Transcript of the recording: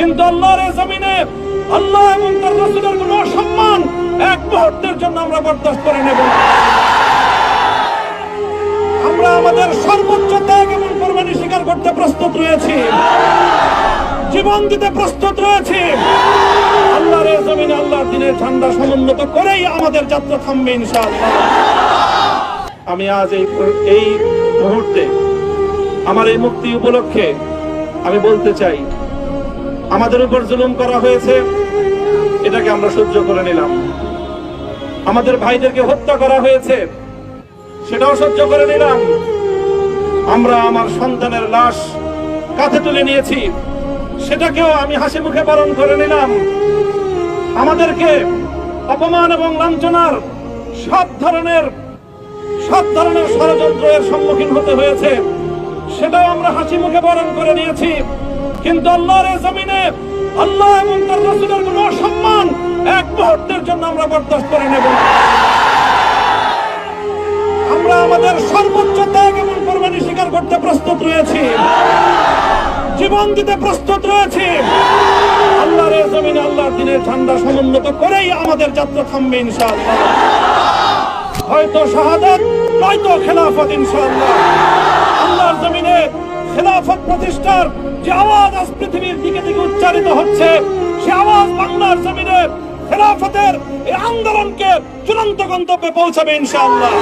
কিন্তু আল্লাহর এই জমিনে আল্লাহ এবং তার রাসূলের কোনো অসম্মান এক মুহূর্তের জন্য আমরা বরদাস্ত করে নেব না। আমরা আমাদের সর্বোচ্চ ত্যাগ এবং কোরবানি স্বীকার করতে প্রস্তুত রয়েছি, জীবন দিতে প্রস্তুত রয়েছি। আল্লাহর এই জমিনে আল্লাহর দ্বীনের ঝান্ডা সমুন্নত করেই আমাদের যাত্রা থামবে ইনশাআল্লাহ। আমি আজ এই মুহূর্তে আমার এই মুক্তি উপলক্ষে আমি বলতে চাই, আমাদের উপর জুলুম করা হয়েছে, এটাকে আমরা সহ্য করে নিলাম। আমাদের ভাইদেরকে হত্যা করা হয়েছে, সেটাও সহ্য করে নিলাম। আমরা আমার সন্তানের লাশ কাঁধে তুলে নিয়েছি, সেটাকেও আমি হাসি মুখে বরণ করে নিলাম। আমাদেরকে অপমান এবং লাঞ্ছনার সব ধরনের ষড়যন্ত্রের সম্মুখীন হতে হয়েছে, সেটাও আমরা হাসি মুখে বরণ করে নিয়েছি। কিন্তু আল্লাহর এই জমিনে আল্লাহ এবং তার রাসূলের কোনো অসম্মান এক মুহূর্তের জন্য আমরা বরদাস্ত করে নেব না। আমরা আমাদের সর্বোচ্চ ত্যাগ এবং কোরবানি স্বীকার করতে প্রস্তুত রয়েছি, জীবন দিতে প্রস্তুত রয়েছি। আল্লাহর এই জমিনে আল্লাহর দ্বীনের ঝান্ডা সমুন্নত করেই আমাদের যাত্রা থামবে ইনশাআল্লাহ। হয়তো শাহাদাত, নয়তো খেলাফত ইনশাআল্লাহ। আল্লাহর জমিনে খেলাফত প্রতিষ্ঠার যে আওয়াজ আজ পৃথিবীর দিকে দিকে উচ্চারিত হচ্ছে, সে আওয়াজ বাংলার জমিনে খেলাফতের এই আন্দোলনকে চূড়ান্ত গন্তব্যে পৌঁছাবে ইনশাআল্লাহ।